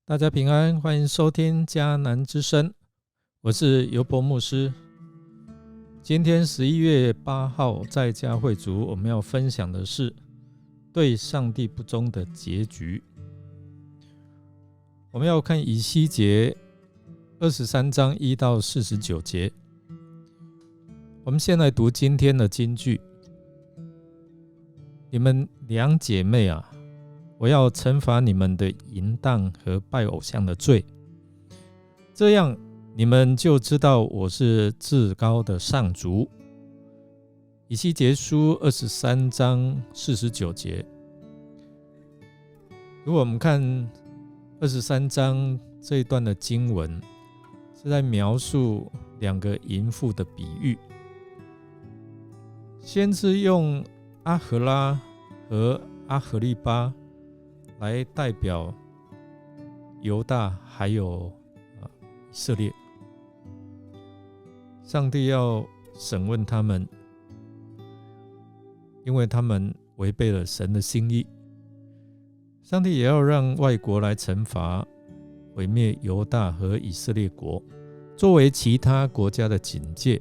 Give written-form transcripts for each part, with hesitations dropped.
大家平安，欢迎收听迦南之声，我是尤伯牧师。今天11月8号在家会族，我们要分享的是对上帝不忠的结局。我们要看以西结23章1到49节。我们先来读今天的金句：你们两姐妹啊，我要惩罚你们的淫荡和拜偶像的罪，这样你们就知道我是至高的上主。以西结书23章49节。如果我们看23章这一段的经文，是在描述两个淫妇的比喻。先是用阿荷拉和阿荷利巴来代表犹大还有以色列，上帝要审问他们，因为他们违背了神的心意。上帝也要让外国来惩罚毁灭犹大和以色列国，作为其他国家的警戒。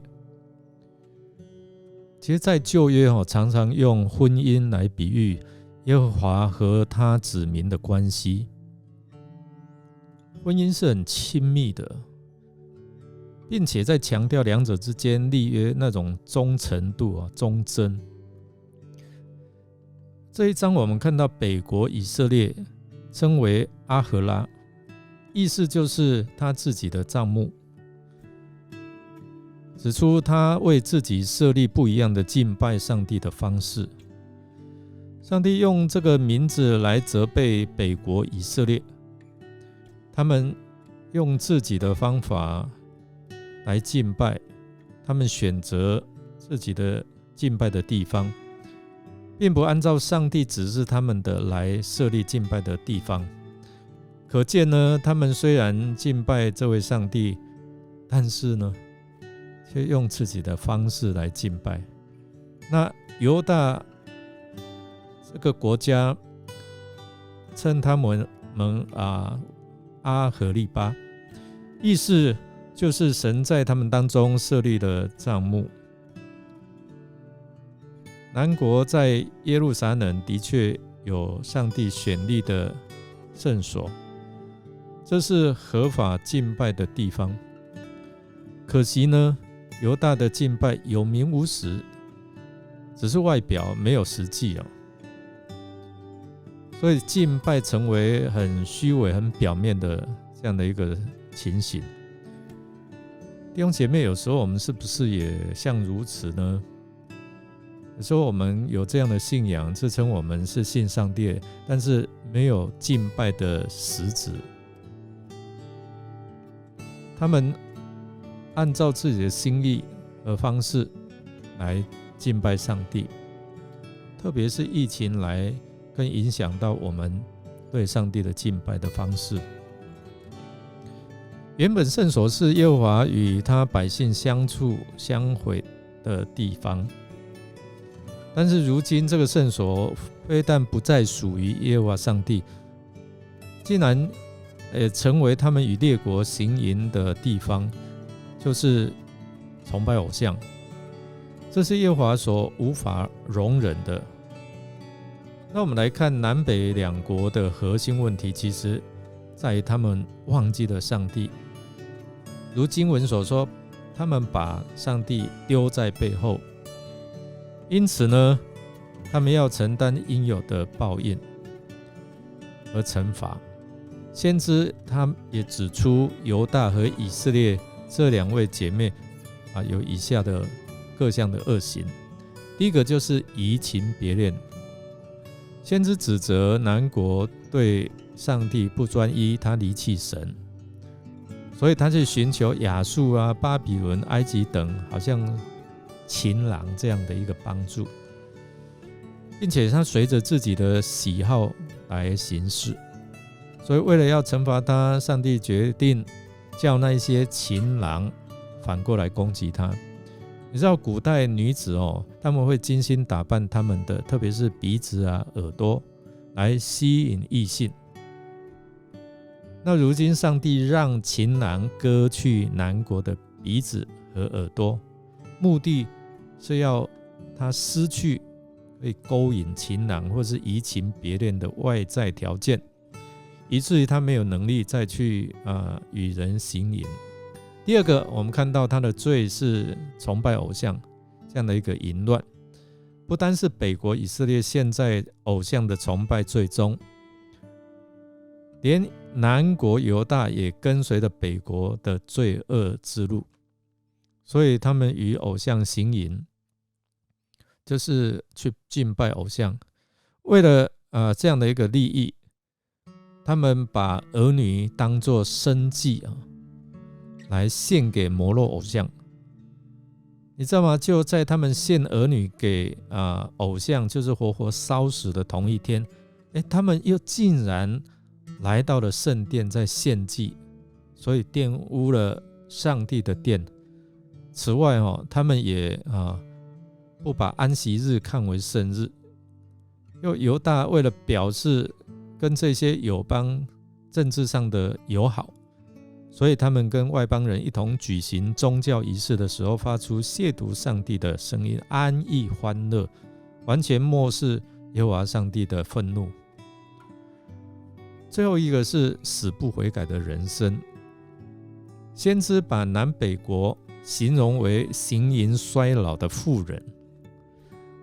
其实在旧约常常用婚姻来比喻耶和华和他子民的关系。婚姻是很亲密的，并且在强调两者之间立约那种忠诚度、忠贞。这一章我们看到北国以色列称为阿荷拉，意思就是他自己的帐幕，指出他为自己设立不一样的敬拜上帝的方式。上帝用这个名字来责备北国以色列，他们用自己的方法来敬拜，他们选择自己的敬拜的地方，并不按照上帝指示他们的来设立敬拜的地方。可见呢，他们虽然敬拜这位上帝，但是呢，却用自己的方式来敬拜。那犹大这个国家称他们阿荷利巴，意思就是神在他们当中设立了帐幕。南国在耶路撒冷的确有上帝选立的圣所，这是合法敬拜的地方。可惜呢，犹大的敬拜有名无实，只是外表，没有实际所以敬拜成为很虚伪、很表面的这样的一个情形。弟兄姐妹，有时候我们是不是也像如此呢？有时候我们有这样的信仰，自称我们是信上帝，但是没有敬拜的实质。他们按照自己的心意和方式来敬拜上帝，特别是疫情来更影响到我们对上帝的敬拜的方式。原本圣所是耶和华与他百姓相处相会的地方，但是如今这个圣所非但不再属于耶和华上帝，竟然成为他们与列国行淫的地方，就是崇拜偶像。这是耶和华所无法容忍的。那我们来看南北两国的核心问题，其实在于他们忘记了上帝。如经文所说，他们把上帝丢在背后，因此呢，他们要承担应有的报应和惩罚。先知他也指出犹大和以色列这两位姐妹有以下的各项的恶行。第一个就是移情别恋。先知指责南国对上帝不专一，他离弃神，所以他去寻求亚述巴比伦、埃及等好像情郎这样的一个帮助，并且他随着自己的喜好来行事。所以为了要惩罚他，上帝决定叫那些情郎反过来攻击他。你知道古代女子她们会精心打扮她们的，特别是鼻子耳朵，来吸引异性。那如今上帝让情郎割去南国的鼻子和耳朵，目的是要他失去可以勾引情郎或是移情别恋的外在条件，以至于他没有能力再去与人行淫。第二个，我们看到他的罪是崇拜偶像这样的一个淫乱，不单是北国以色列现在偶像的崇拜最终，连南国犹大也跟随着北国的罪恶之路，所以他们与偶像行淫，就是去敬拜偶像。为了这样的一个利益，他们把儿女当作生祭来献给摩洛偶像。你知道吗？就在他们献儿女给偶像，就是活活烧死的同一天，他们又竟然来到了圣殿在献祭，所以玷污了上帝的殿。此外他们也不把安息日看为圣日。又犹大为了表示跟这些友邦政治上的友好，所以他们跟外邦人一同举行宗教仪式的时候，发出亵渎上帝的声音，安逸欢乐，完全漠视耶和华上帝的愤怒。最后一个是死不悔改的人生。先知把南北国形容为行淫衰老的妇人，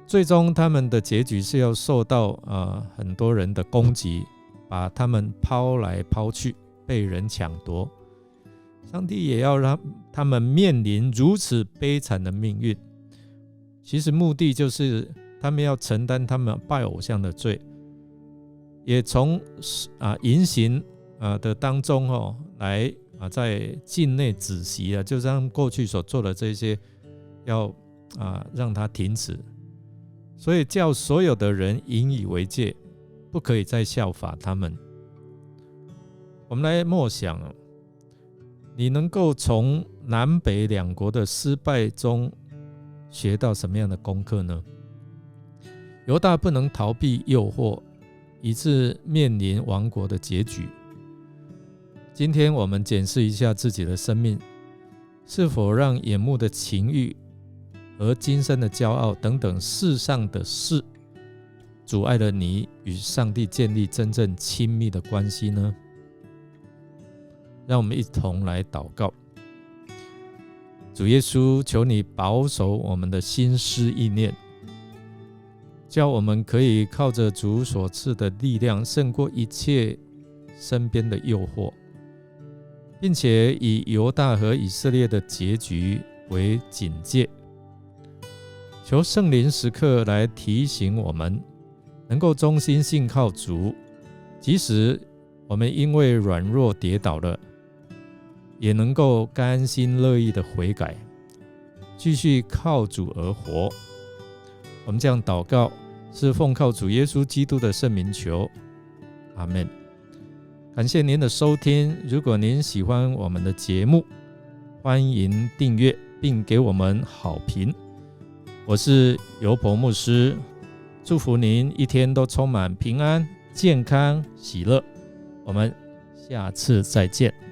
最终他们的结局是要受到很多人的攻击，把他们抛来抛去，被人抢夺。上帝也要让他们面临如此悲惨的命运，其实目的就是他们要承担他们拜偶像的罪，也从淫行的当中来在境内止息，就让过去所做的这些要让它停止，所以叫所有的人引以为戒，不可以再效法他们。我们来默想你能够从南北两国的失败中学到什么样的功课呢？犹大不能逃避诱惑，以致面临亡国的结局。今天我们检视一下自己的生命，是否让眼目的情欲和今生的骄傲等等世上的事阻碍了你与上帝建立真正亲密的关系呢？让我们一同来祷告。主耶稣，求你保守我们的心思意念，叫我们可以靠着主所赐的力量胜过一切身边的诱惑，并且以犹大和以色列的结局为警戒。求圣灵时刻来提醒我们，能够忠心信靠主，即使我们因为软弱跌倒了，也能够甘心乐意的悔改，继续靠主而活。我们这样祷告，是奉靠主耶稣基督的圣名求，阿们。感谢您的收听，如果您喜欢我们的节目，欢迎订阅并给我们好评。我是尤伯牧师，祝福您一天都充满平安、健康、喜乐。我们下次再见。